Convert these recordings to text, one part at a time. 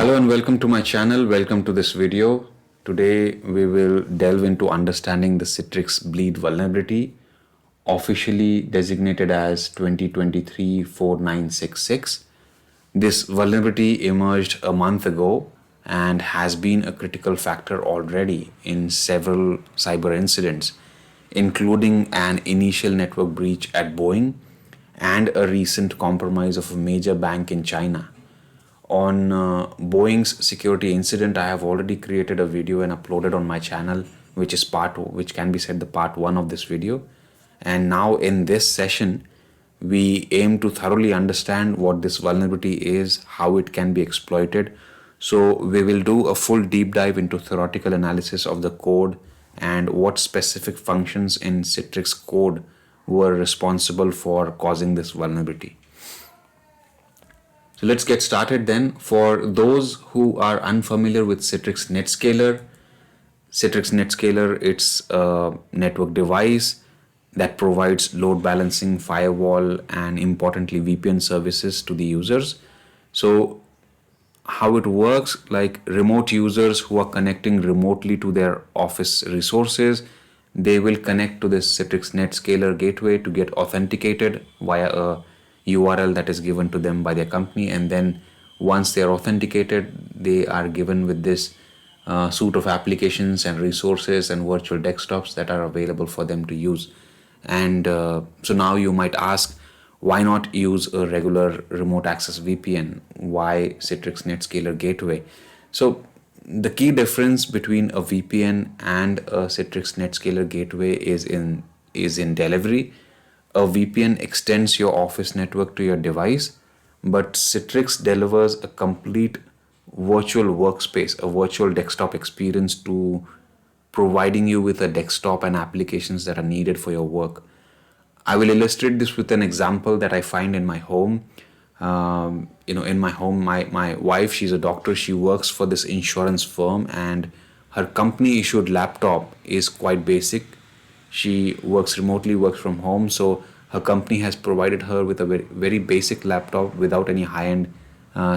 Hello and welcome to my channel. Welcome to this video. Today we will delve into understanding the Citrix Bleed vulnerability, officially designated as 2023-4966. This vulnerability emerged a month ago and has been a critical factor already in several cyber incidents, including an initial network breach at Boeing and a recent compromise of a major bank in China. On Boeing's security incident, I have already created a video and uploaded on my channel, which can be said the part 1 of this video. And now in this session, we aim to thoroughly understand what this vulnerability is, how it can be exploited. So we will do a full deep dive into theoretical analysis of the code and what specific functions in Citrix code were responsible for causing this vulnerability. So let's get started then. For those who are unfamiliar with Citrix Netscaler, it's a network device that provides load balancing, firewall, and importantly VPN services to the users. So how it works, like remote users who are connecting remotely to their office resources, they will connect to this Citrix Netscaler gateway to get authenticated via a URL that is given to them by their company, and then once they are authenticated, they are given with this suite of applications and resources and virtual desktops that are available for them to use. And so now you might ask, why not use a regular remote access VPN? Why Citrix Netscaler gateway? So the key difference between a VPN and a Citrix Netscaler gateway is in delivery. A VPN extends your office network to your device, but Citrix delivers a complete virtual workspace, a virtual desktop experience to providing you with a desktop and applications that are needed for your work. I will illustrate this with an example that I find in my home. In my home, my wife, she's a doctor. She works for this insurance firm, and her company issued laptop is quite basic. She works remotely, works from home, so her company has provided her with a very, very basic laptop without any high-end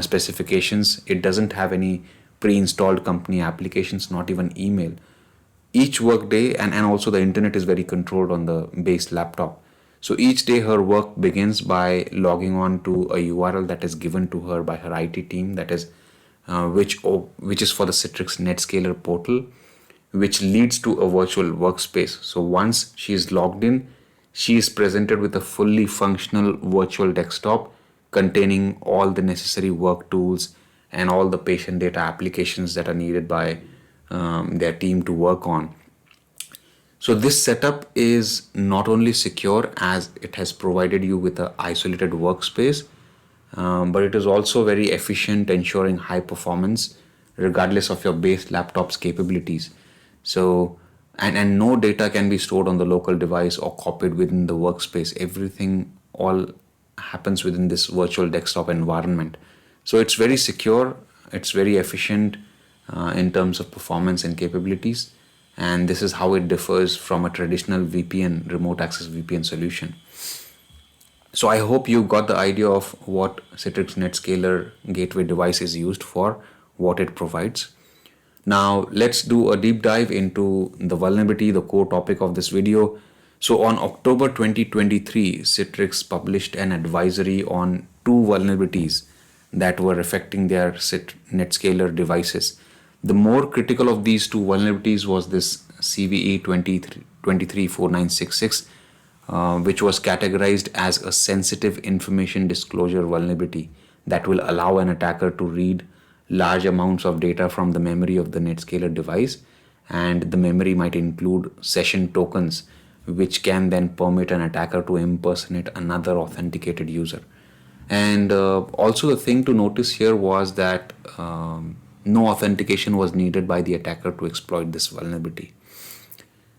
specifications. It doesn't have any pre-installed company applications, not even email. Each workday, and also the internet is very controlled on the base laptop. So each day her work begins by logging on to a URL that is given to her by her IT team, that is which is for the Citrix Netscaler portal, which leads to a virtual workspace. So once she is logged in, she is presented with a fully functional virtual desktop containing all the necessary work tools and all the patient data applications that are needed by their team to work on. So this setup is not only secure as it has provided you with an isolated workspace, but it is also very efficient, ensuring high performance regardless of your base laptop's capabilities. So, and no data can be stored on the local device or copied within the workspace. Everything all happens within this virtual desktop environment. So it's very secure, it's very efficient in terms of performance and capabilities. And this is how it differs from a traditional VPN, remote access VPN solution. So I hope you got the idea of what Citrix Netscaler gateway device is used for, what it provides. Now let's do a deep dive into the vulnerability, the core topic of this video. So on October 2023, Citrix published an advisory on 2 vulnerabilities that were affecting their Netscaler devices. The more critical of these 2 vulnerabilities was this CVE-2023-4966, which was categorized as a sensitive information disclosure vulnerability that will allow an attacker to read large amounts of data from the memory of the Netscaler device, and the memory might include session tokens, which can then permit an attacker to impersonate another authenticated user. And also a thing to notice here was that no authentication was needed by the attacker to exploit this vulnerability.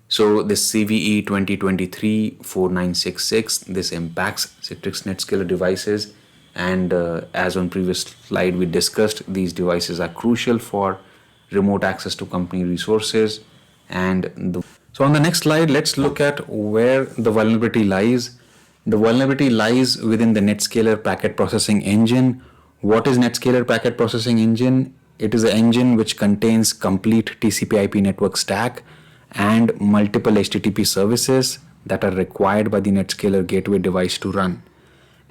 So this CVE 2023-4966, this impacts Citrix Netscaler devices, and as on previous slide we discussed, these devices are crucial for remote access to company resources. So on the next slide, let's look at where the vulnerability lies. The vulnerability lies within the Netscaler packet processing engine. What is Netscaler packet processing engine? It is an engine which contains complete TCP/IP network stack and multiple HTTP services that are required by the Netscaler gateway device to run.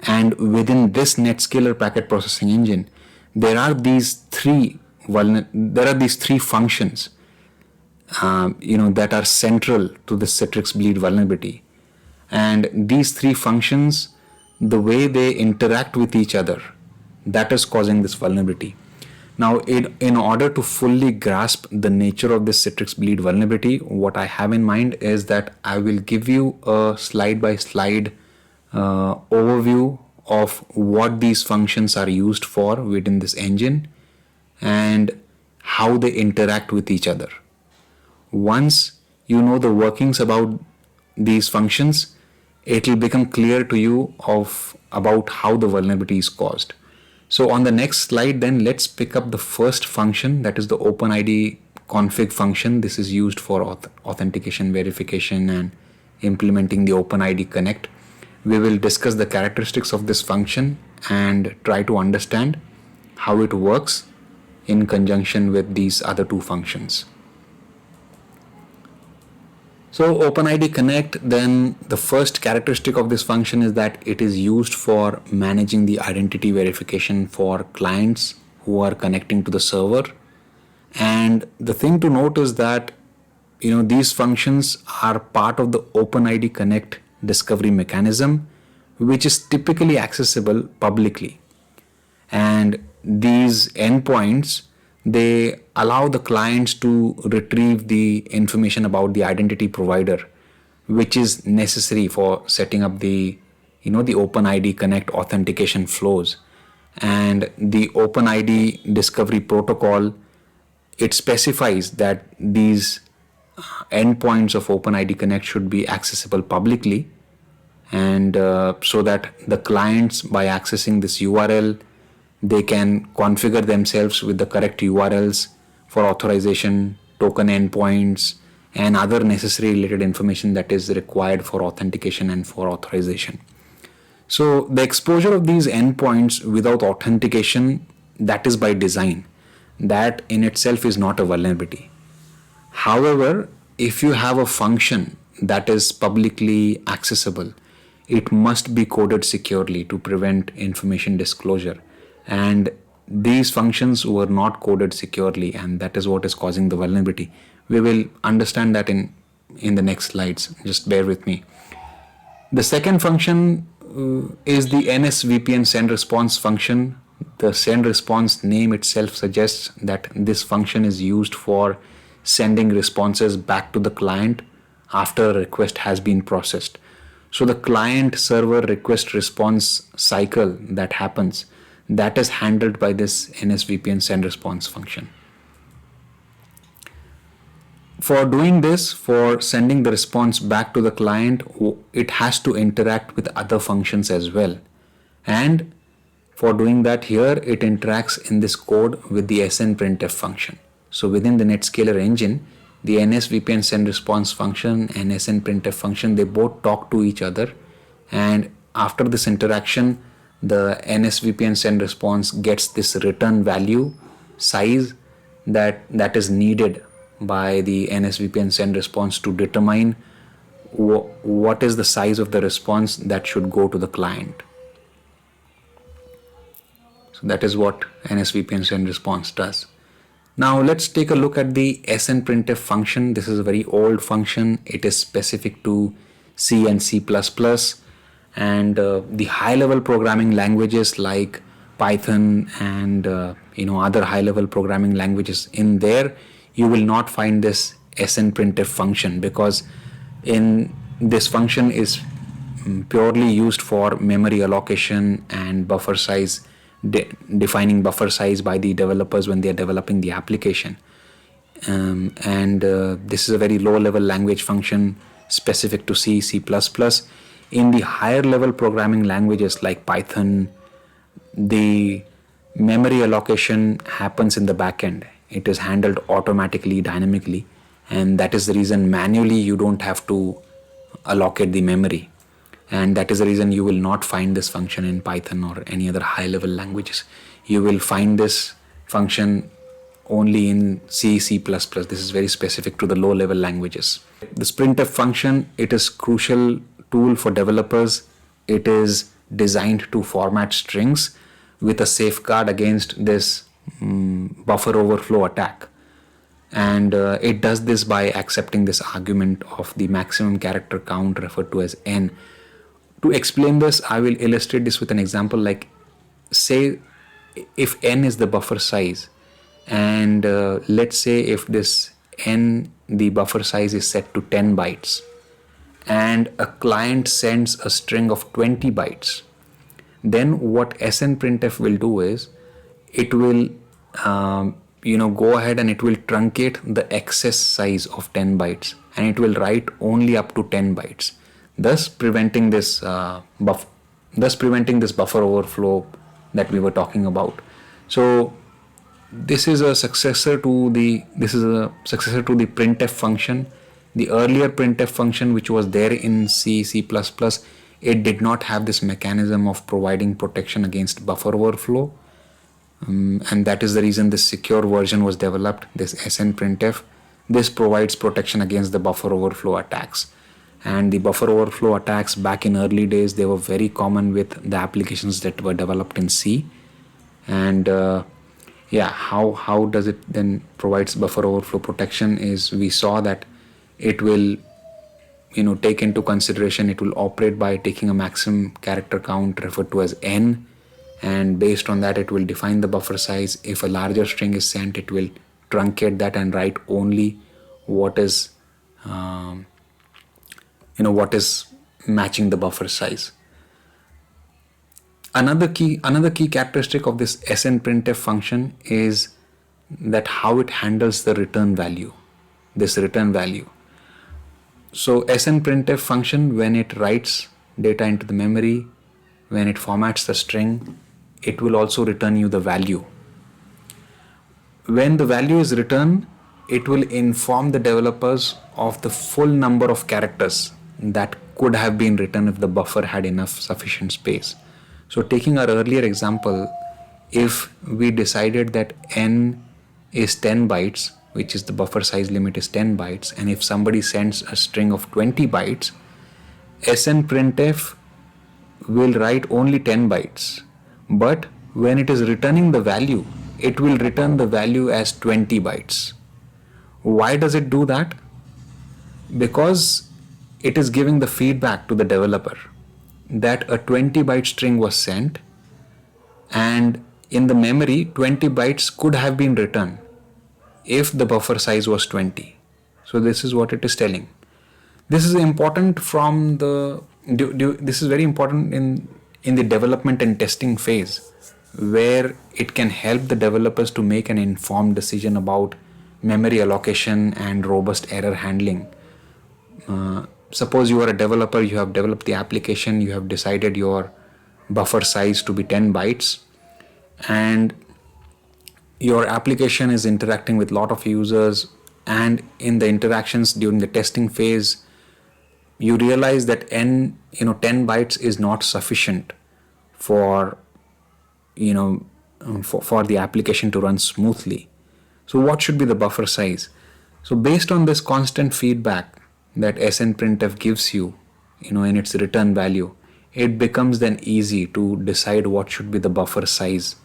And within this Netscaler packet processing engine, there are these three functions, that are central to the Citrix Bleed vulnerability. And these three functions, the way they interact with each other, that is causing this vulnerability. Now, in order to fully grasp the nature of this Citrix Bleed vulnerability, what I have in mind is that I will give you a slide-by-slide overview of what these functions are used for within this engine and how they interact with each other. Once you know the workings about these functions, it will become clear to you about how the vulnerability is caused. So on the next slide, then let's pick up the first function, that is the OpenID config function. This is used for authentication, verification, and implementing the OpenID Connect. We will discuss the characteristics of this function and try to understand how it works in conjunction with these other two functions. So OpenID Connect, then the first characteristic of this function is that it is used for managing the identity verification for clients who are connecting to the server. And the thing to note is that these functions are part of the OpenID Connect discovery mechanism, which is typically accessible publicly. And these endpoints, they allow the clients to retrieve the information about the identity provider, which is necessary for setting up the OpenID Connect authentication flows. And the OpenID discovery protocol, it specifies that these endpoints of OpenID Connect should be accessible publicly, and so that the clients, by accessing this URL, they can configure themselves with the correct URLs for authorization, token endpoints, and other necessary related information that is required for authentication and for authorization. So the exposure of these endpoints without authentication, that is by design. That in itself is not a vulnerability. However, if you have a function that is publicly accessible, it must be coded securely to prevent information disclosure. And these functions were not coded securely, and that is what is causing the vulnerability. We will understand that in the next slides. Just bear with me. The second function is the NSVPN send response function. The send response name itself suggests that this function is used for sending responses back to the client after a request has been processed. So the client server request response cycle that happens, that is handled by this NSVPN send response function. For doing this, for sending the response back to the client, it has to interact with other functions as well. And for doing that, here it interacts in this code with the SNprintf function. So within the Netscaler engine, the NSVPN send response function and SNprintf function, they both talk to each other. And after this interaction, the NSVPN send response gets this return value size that is needed by the NSVPN send response to determine what is the size of the response that should go to the client. So that is what NSVPN send response does. Now let's take a look at the SNprintf function. This is a very old function. It is specific to C and C++, and the high-level programming languages like Python and other high-level programming languages. In there, you will not find this SNprintf function, because in this function is purely used for memory allocation and buffer size, defining buffer size by the developers when they are developing the application. This is a very low-level language function specific to C, C++. In the higher level programming languages like Python, the memory allocation happens in the backend. It is handled automatically, dynamically, and that is the reason manually you don't have to allocate the memory. And that is the reason you will not find this function in Python or any other high level languages. You will find this function only in C, C++. This is very specific to the low-level languages. This printf function, it is crucial tool for developers. It is designed to format strings with a safeguard against this buffer overflow attack. And it does this by accepting this argument of the maximum character count referred to as n. To explain this, I will illustrate this with an example. Like, say if n is the buffer size, and let's say if this n, the buffer size is set to 10 bytes, and a client sends a string of 20 bytes, then what SNprintf will do is it will go ahead and it will truncate the excess size of 10 bytes, and it will write only up to 10 bytes, thus preventing this buffer overflow that we were talking about. So this is a successor to the printf function. The earlier printf function, which was there in C, C++, it did not have this mechanism of providing protection against buffer overflow. And that is the reason this secure version was developed, this SNprintf. This provides protection against the buffer overflow attacks. And the buffer overflow attacks back in early days, they were very common with the applications that were developed in C. And how does it then provides buffer overflow protection is we saw that it will take into consideration, it will operate by taking a maximum character count referred to as n, and based on that it will define the buffer size. If a larger string is sent, it will truncate that and write only what is what is matching the buffer size. Another key characteristic of this SNprintf function is that how it handles the return value, this return value. So SNprintf function, when it writes data into the memory, when it formats the string, it will also return you the value. When the value is returned, it will inform the developers of the full number of characters that could have been written if the buffer had enough sufficient space. So taking our earlier example, if we decided that n is 10 bytes, which is the buffer size limit is 10 bytes, and if somebody sends a string of 20 bytes, SNprintf will write only 10 bytes. But when it is returning the value, it will return the value as 20 bytes. Why does it do that? Because it is giving the feedback to the developer that a 20 byte string was sent, and in the memory 20 bytes could have been written if the buffer size was 20. So this is what it is telling. This is important this is very important in the development and testing phase, where it can help the developers to make an informed decision about memory allocation and robust error handling. Suppose you are a developer, you have developed the application, you have decided your buffer size to be 10 bytes, and your application is interacting with a lot of users, and in the interactions during the testing phase, you realize that 10 bytes is not sufficient for the application to run smoothly. So what should be the buffer size? So based on this constant feedback that SNprintf gives you, in its return value, it becomes then easy to decide what should be the buffer size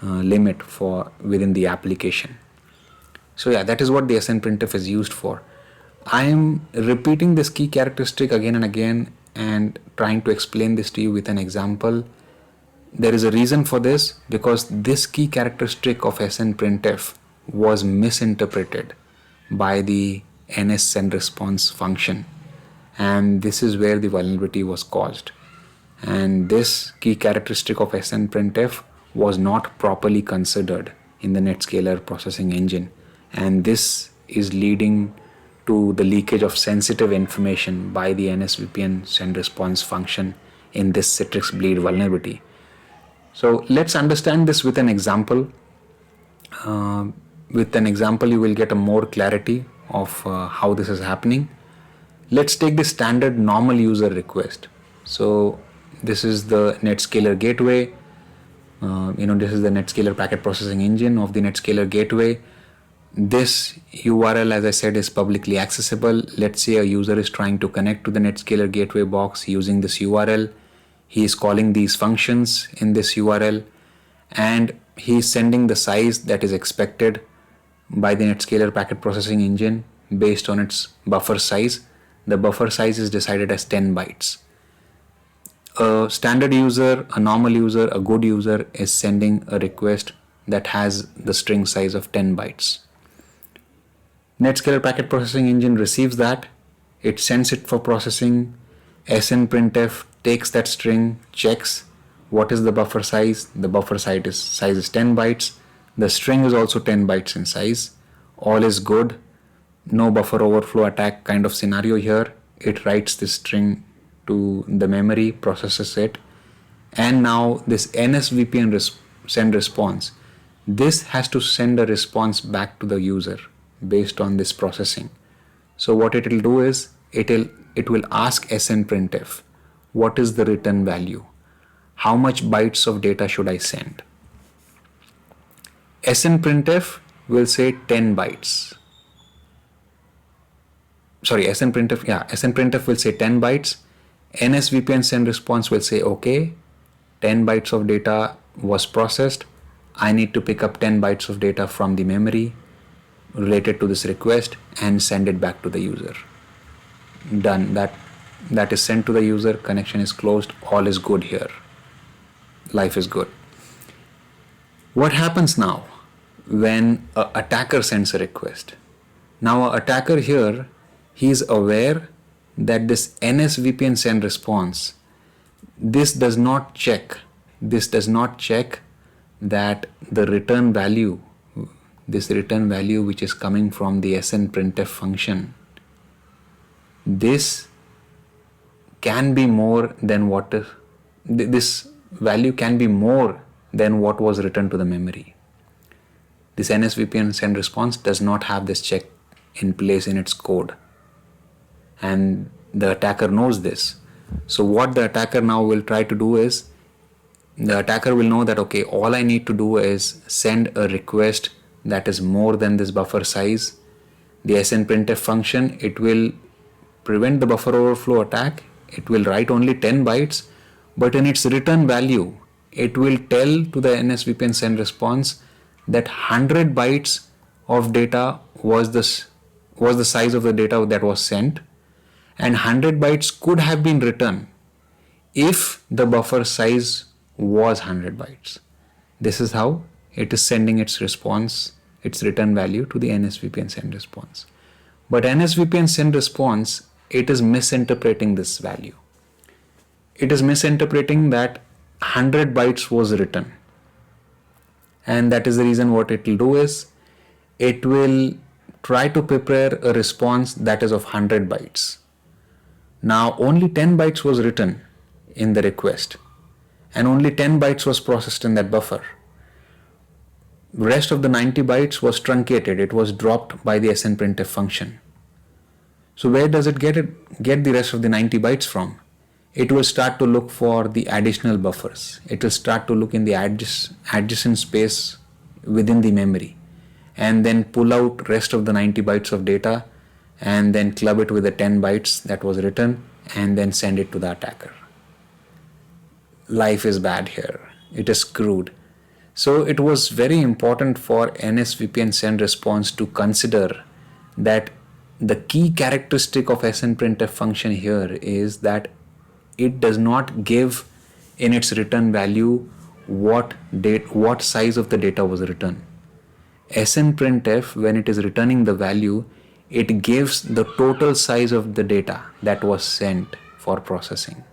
limit for within the application. So that is what the SNprintf is used for. I am repeating this key characteristic again and again and trying to explain this to you with an example. There is a reason for this, because this key characteristic of SNprintf was misinterpreted by the NS send response function, and this is where the vulnerability was caused. And this key characteristic of SNprintf was not properly considered in the Netscaler processing engine, and this is leading to the leakage of sensitive information by the NSVPN send response function in this Citrix Bleed vulnerability. So let's understand this with an example. With an example, you will get a more clarity of how this is happening. Let's take the standard normal user request. So this is the Netscaler gateway. This is the Netscaler packet processing engine of the Netscaler gateway. This URL, as I said, is publicly accessible. Let's say a user is trying to connect to the Netscaler gateway box using this URL. He is calling these functions in this URL, and he is sending the size that is expected by the Netscaler packet processing engine based on its buffer size. The buffer size is decided as 10 bytes. A standard user, a normal user, a good user is sending a request that has the string size of 10 bytes. Netscaler packet processing engine receives that, it sends it for processing. SNprintf takes that string, checks what is the buffer size. The buffer size is 10 bytes. The string is also 10 bytes in size. All is good. No buffer overflow attack kind of scenario here. It writes this string to the memory, processes it, and now this NSVPN send response, this has to send a response back to the user based on this processing. So what it will do is it will ask SNprintf, what is the return value? How much bytes of data should I send? SNprintf will say 10 bytes. SNprintf will say 10 bytes. NSVPN send response will say, okay, 10 bytes of data was processed. I need to pick up 10 bytes of data from the memory related to this request and send it back to the user. Done. That is sent to the user. Connection is closed. All is good here. Life is good. What happens now when an attacker sends a request? Now, an attacker here, he is aware that this NSVPN send response, this does not check that the return value, this return value which is coming from the SNprintf function, this can be more than this value can be more than what was returned to the memory. This NSVPN send response does not have this check in place in its code, and the attacker knows this. So what the attacker now will try to do is, the attacker will know that, okay, all I need to do is send a request that is more than this buffer size. The SNprintf function, it will prevent the buffer overflow attack. It will write only 10 bytes, but in its return value, it will tell to the NSVPN send response that 100 bytes of data was the size of the data that was sent, and 100 bytes could have been written if the buffer size was 100 bytes. This is how it is sending its response, its return value to the NSVPN send response. But NSVPN send response, it is misinterpreting this value. It is misinterpreting that 100 bytes was written. And that is the reason what it will do is, it will try to prepare a response that is of 100 bytes. Now only 10 bytes was written in the request, and only 10 bytes was processed in that buffer. Rest of the 90 bytes was truncated. It was dropped by the SNprintf function. So where does it get the rest of the 90 bytes from? It will start to look for the additional buffers. It will start to look in the adjacent space within the memory, and then pull out rest of the 90 bytes of data, and then club it with the 10 bytes that was written, and then send it to the attacker. Life is bad here. It is screwed. So it was very important for NSVPN send response to consider that the key characteristic of SNprintf function here is that it does not give in its return value what size of the data was written. SNprintf, when it is returning the value, it gives the total size of the data that was sent for processing.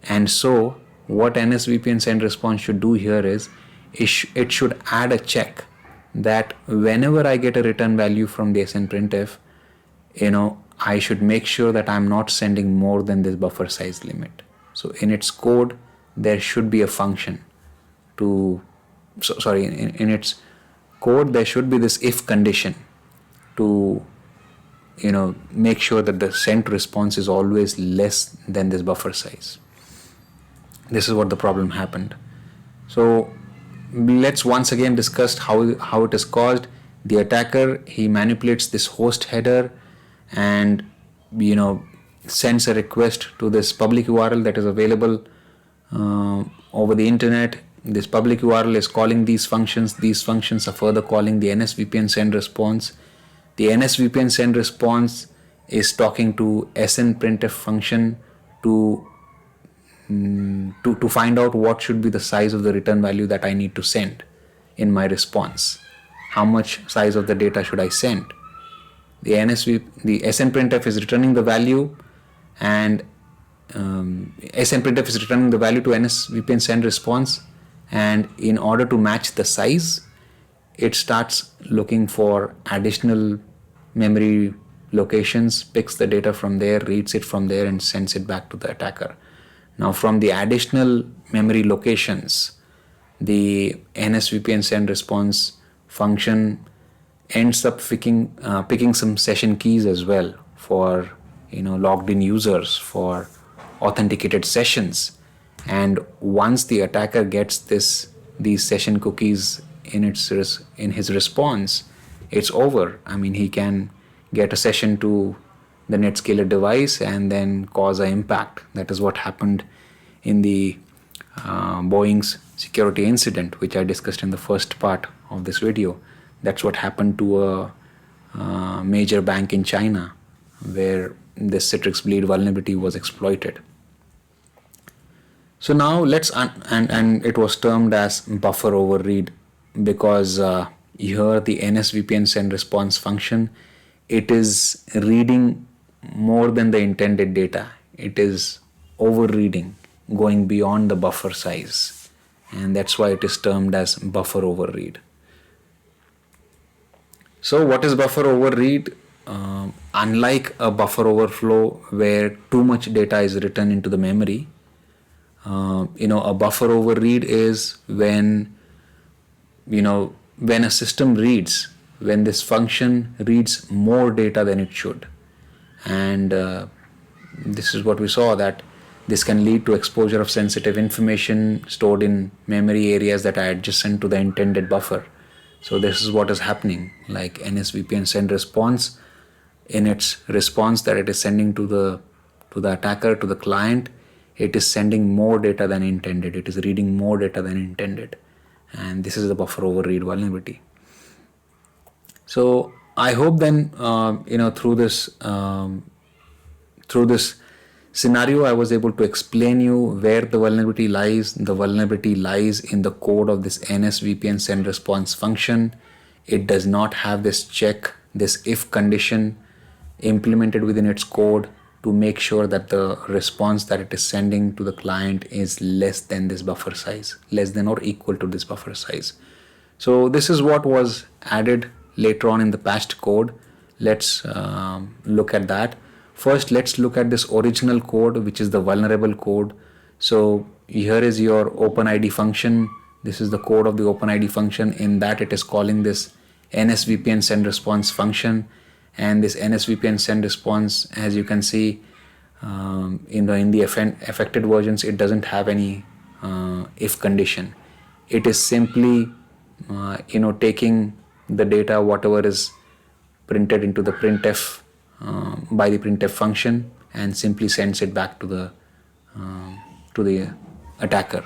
And so what NSVPN send response should do here is, it should add a check that whenever I get a return value from the SNprintf, I should make sure that I'm not sending more than this buffer size limit. So in its code, there should be a function in its code, there should be this if condition to make sure that the sent response is always less than this buffer size. This is what the problem happened. So let's once again discuss how it is caused. The attacker, he manipulates this host header and sends a request to this public URL that is available over the internet. This public URL is calling these functions. These functions are further calling the NSVPN send response. The NSVPN send response is talking to SNprintf function to find out what should be the size of the return value that I need to send in my response. How much size of the data should I send? The SNprintf is returning the value, and SNprintf is returning the value to NSVPN send response, and in order to match the size, it starts looking for additional memory locations, picks the data from there, reads it from there, and sends it back to the attacker. Now, from the additional memory locations, the NSVPN send response function ends up picking some session keys as well for logged in users, for authenticated sessions. And once the attacker gets these session cookies in his response, it's over. I mean, he can get a session to the Netscaler device and then cause an impact. That is what happened in the Boeing's security incident, which I discussed in the first part of this video. That's what happened to a major bank in China, where this Citrix Bleed vulnerability was exploited. So now and it was termed as buffer overread because here the NSVPN send response function, it is reading more than the intended data. It is overreading, going beyond the buffer size, and that's why it is termed as buffer overread. So what is buffer overread? Unlike a buffer overflow where too much data is written into the memory, a buffer overread is when a system reads, when this function reads more data than it should. And this is what we saw, that this can lead to exposure of sensitive information stored in memory areas that are adjacent to the intended buffer. So this is what is happening, like NSVPN send response, in its response that it is sending to the attacker, to the client, it is sending more data than intended. It is reading more data than intended. And this is the buffer overread vulnerability. So I hope then, through this scenario, I was able to explain you where the vulnerability lies. The vulnerability lies in the code of this NSVPN send response function. It does not have this check, this if condition implemented within its code to make sure that the response that it is sending to the client is less than this buffer size, less than or equal to this buffer size. So this is what was added later on in the patched code. Let's look at that. First, let's look at this original code, which is the vulnerable code. So here is your OpenID function. This is the code of the OpenID function. In that, it is calling this NSVPN send response function. And this NSVPN send response, as you can see, in the affected versions, it doesn't have any if condition. It is simply, taking the data, whatever is printed into the printf by the printf function, and simply sends it back to the attacker.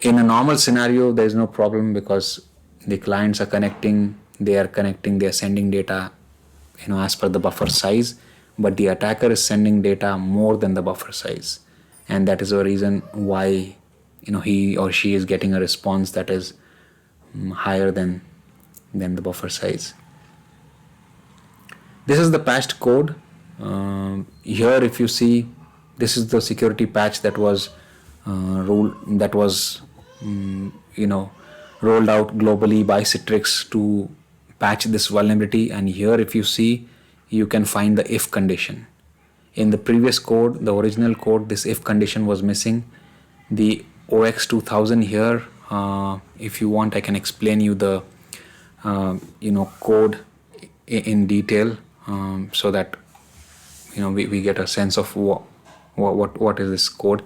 In a normal scenario, there is no problem because the clients are connecting, they are sending data as per the buffer size, but the attacker is sending data more than the buffer size, and that is the reason why he or she is getting a response that is higher than the buffer size. This is the patched code. Here, if you see, this is the security patch that was rolled out globally by Citrix to patch this vulnerability. And here, if you see, you can find the if condition. In the previous code, the original code, this if condition was missing. The OX2000 here, if you want, I can explain you the code in detail, so that we get a sense of what is this code.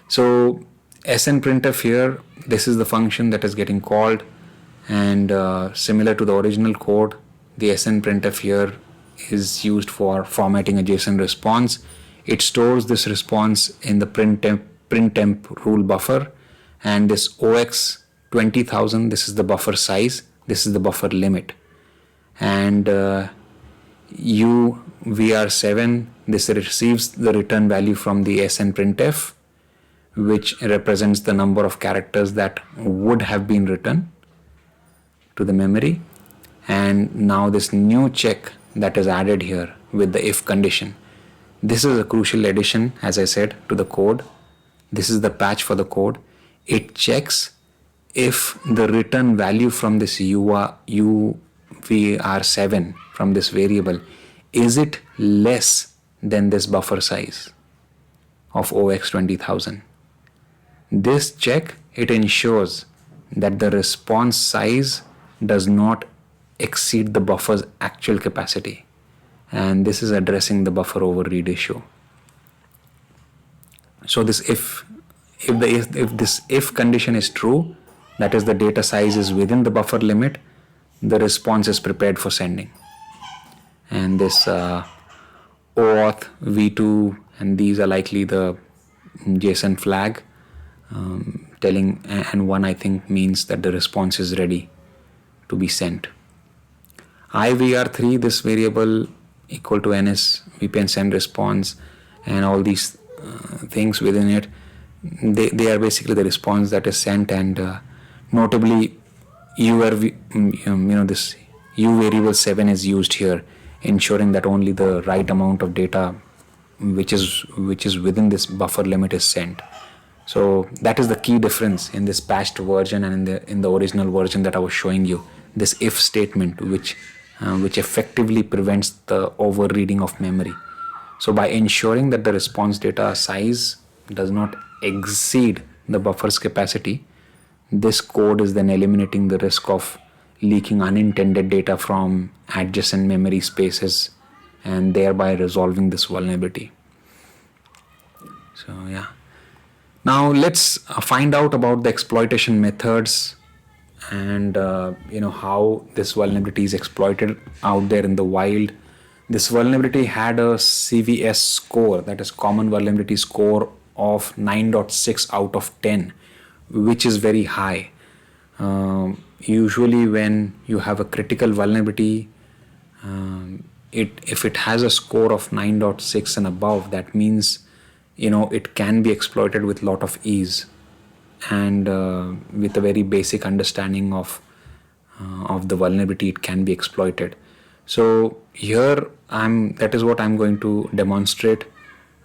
So SNprintf here, this is the function that is getting called, and similar to the original code, the SNprintf here is used for formatting a JSON response. It stores this response in the printtemp rule buffer, and this OX 20,000, this is the buffer size, this is the buffer limit, and UVR7, this receives the return value from the SNprintf, which represents the number of characters that would have been written to the memory. And now this new check that is added here with the if condition, this is a crucial addition, as I said, to the code. This is the patch for the code. It checks if the return value from this UVR7 from this variable, is it less than this buffer size of OX 20,000. This check, it ensures that the response size does not exceed the buffer's actual capacity, and this is addressing the buffer overread issue. So this if this if condition is true, that is the data size is within the buffer limit, the response is prepared for sending. And this OAuth v2, and these are likely the JSON flag telling, and one I think means that the response is ready to be sent. IVR3, this variable equal to NS VPN send response, and all these things within it, they are basically the response that is sent, and notably this U variable 7 is used here, ensuring that only the right amount of data which is within this buffer limit is sent. So that is the key difference in this patched version and in the original version that I was showing you. This if statement which effectively prevents the overreading of memory. So by ensuring that the response data size does not exceed the buffer's capacity, this code is then eliminating the risk of leaking unintended data from adjacent memory spaces, and thereby resolving this vulnerability. So yeah. Now let's find out about the exploitation methods and how this vulnerability is exploited out there in the wild. This vulnerability had a CVS score, that is common vulnerability score, of 9.6 out of 10, which is very high. Usually when you have a critical vulnerability, if it has a score of 9.6 and above, that means it can be exploited with lot of ease, and with a very basic understanding of the vulnerability, it can be exploited. So here that is what I'm going to demonstrate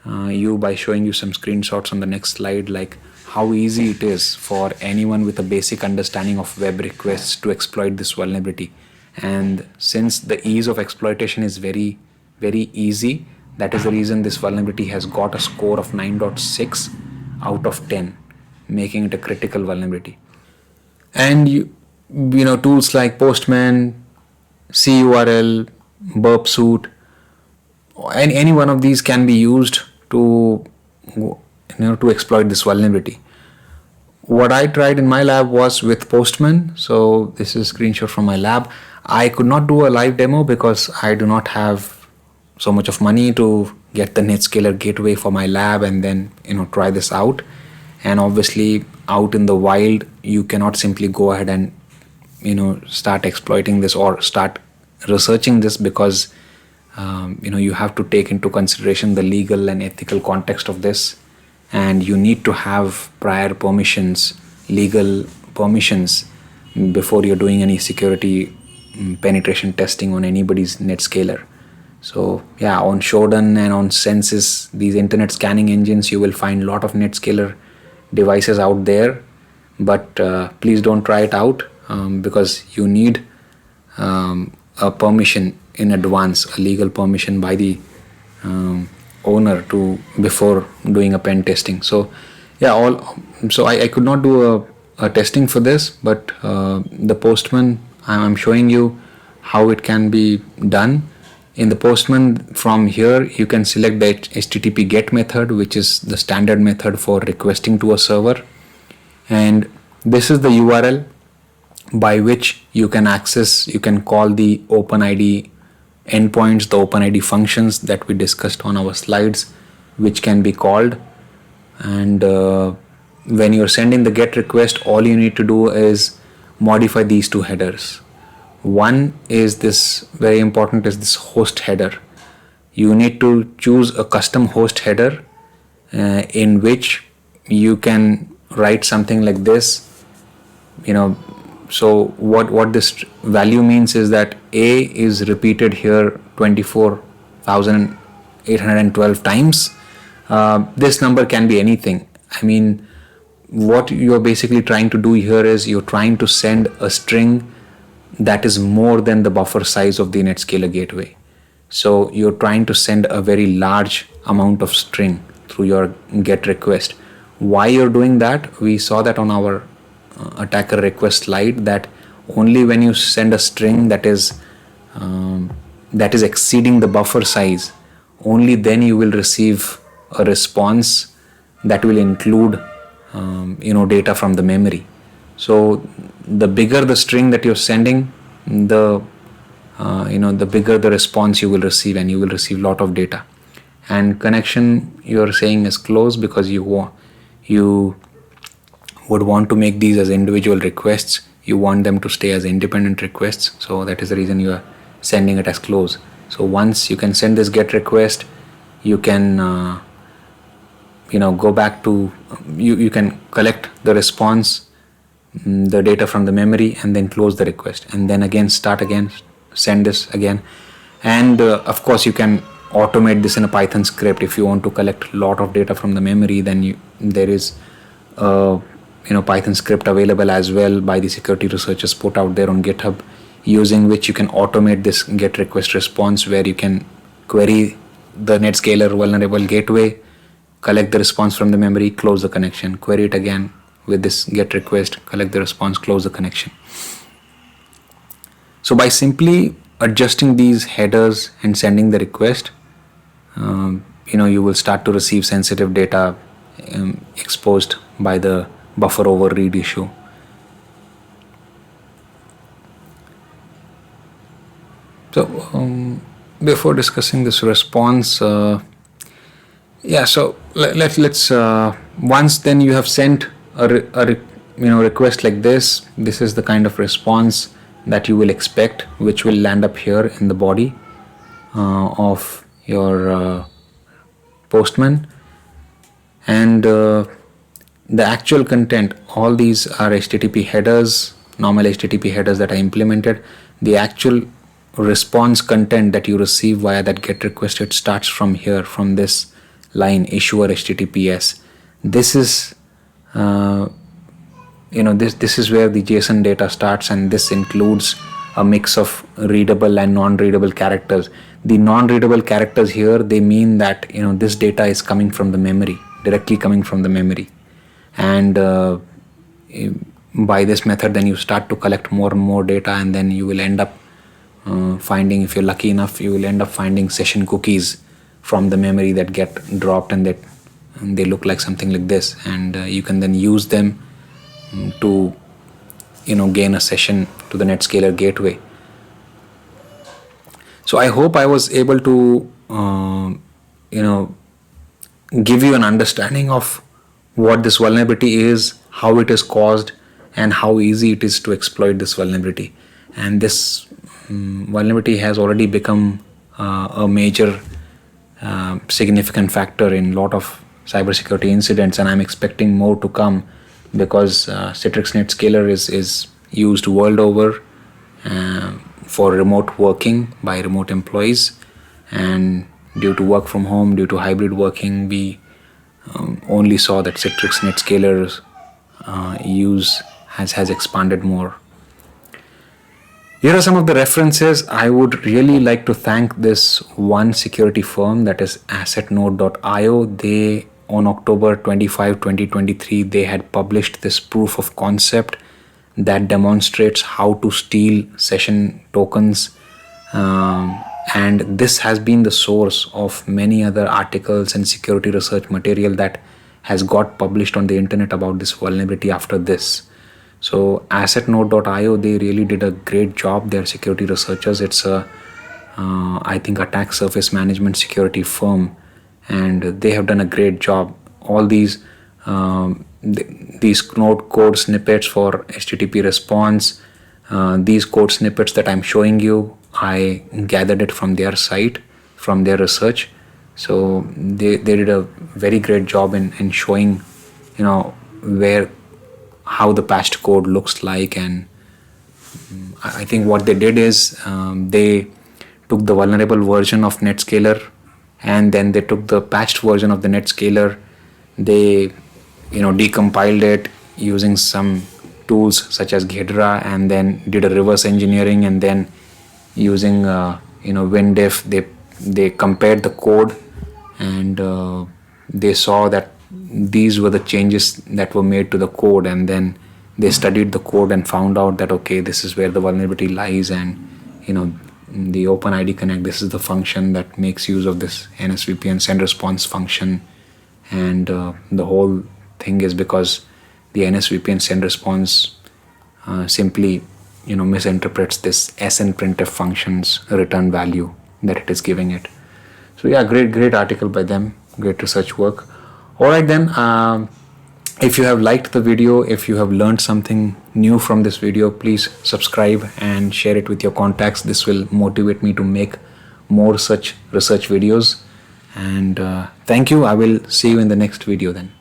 by showing you some screenshots on the next slide, like how easy it is for anyone with a basic understanding of web requests to exploit this vulnerability. And since the ease of exploitation is very, very easy, that is the reason this vulnerability has got a score of 9.6 out of 10, making it a critical vulnerability. And tools like Postman, CURL, burp suit, and any one of these can be used to exploit this vulnerability. What I tried in my lab was with Postman. So this is a screenshot from my lab. I could not do a live demo because I do not have so much of money to get the Netscaler gateway for my lab and then try this out. And obviously out in the wild, you cannot simply go ahead and start exploiting this or start researching this, because you have to take into consideration the legal and ethical context of this, and you need to have prior permissions, legal permissions, before you're doing any security penetration testing on anybody's Netscaler. So yeah, on Shodan and on Census, these internet scanning engines, you will find a lot of Netscaler devices out there, but please don't try it out because you need a permission in advance, a legal permission by the owner before doing a pen testing. So yeah, I could not do a testing for this, but the Postman, I'm showing you how it can be done. In the Postman, from here you can select the HTTP GET method, which is the standard method for requesting to a server, And this is the URL by which you can call the OpenID endpoints, the OpenID functions that we discussed on our slides, which can be called. And when you're sending the GET request, all you need to do is modify these two headers. One is this, very important, is this host header. You need to choose a custom host header in which you can write something like this. So what this value means is that A is repeated here 24,812 times. This number can be anything. I mean, what you're basically trying to do here is you're trying to send a string that is more than the buffer size of the Netscaler gateway. So you're trying to send a very large amount of string through your GET request. Why you're doing that? We saw that on our attacker request slide, that only when you send a string that is exceeding the buffer size, only then you will receive a response that will include data from the memory. So the bigger the string that you're sending, the bigger the response you will receive, and you will receive a lot of data. And connection, you're saying, is closed because you would want to make these as individual requests. You want them to stay as independent requests. So that is the reason you are sending it as close. So once you can send this GET request, you can go back to, you can collect the response, the data from the memory, and then close the request, and then again start again, send this again. And of course you can automate this in a Python script. If you want to collect a lot of data from the memory, then there is Python script available as well by the security researchers put out there on GitHub, using which you can automate this GET request response, where you can query the Netscaler vulnerable gateway, collect the response from the memory, close the connection, query it again with this GET request, collect the response, close the connection. So by simply adjusting these headers and sending the request, you will start to receive sensitive data exposed by the buffer overread issue. So before discussing this response, so let's once then you have sent a request like this, this is the kind of response that you will expect, which will land up here in the body of your Postman. And the actual content, all these are HTTP headers, normal HTTP headers that I implemented. The actual response content that you receive via that GET request, it starts from here, from this line, issuer HTTPS. This is this is where the JSON data starts, and this includes a mix of readable and non-readable characters. The non-readable characters here, they mean that this data is coming from the memory, directly coming from the memory. And by this method, then you start to collect more and more data, and then you will end up finding, if you're lucky enough, you will end up finding session cookies from the memory that get dropped, and they look like something like this, and you can then use them to gain a session to the Netscaler gateway. So I hope I was able to give you an understanding of what this vulnerability is, how it is caused, and how easy it is to exploit this vulnerability. And this vulnerability has already become a major significant factor in a lot of cybersecurity incidents, and I'm expecting more to come, because Citrix Netscaler is used world over for remote working by remote employees, and due to work from home, due to hybrid working, we only saw that Citrix Netscaler's use has expanded more. Here are some of the references. I would really like to thank this one security firm, that is assetnode.io. They, on October 25, 2023, they had published this proof of concept that demonstrates how to steal session tokens. And this has been the source of many other articles and security research material that has got published on the internet about this vulnerability after this. So assetnode.io, they really did a great job. They're security researchers. It's a I think attack surface management security firm, and they have done a great job. All these these node code snippets for HTTP response, these code snippets that I'm showing you, I gathered it from their site, from their research. So they did a very great job in showing, how the patched code looks like. And I think what they did is they took the vulnerable version of Netscaler, and then they took the patched version of the Netscaler. They decompiled it using some tools such as Ghidra, and then did a reverse engineering, and then using WinDiff, they compared the code, and they saw that these were the changes that were made to the code, and then they studied the code and found out that, okay, this is where the vulnerability lies. And the OpenID Connect, this is the function that makes use of this NSVPN send response function. And the whole thing is because the NSVPN send response simply misinterprets this SNprintf function's return value that it is giving it. So yeah, great article by them, great research work. All right then, if you have liked the video, if you have learned something new from this video, please subscribe and share it with your contacts. This will motivate me to make more such research videos. And thank you. I will see you in the next video then.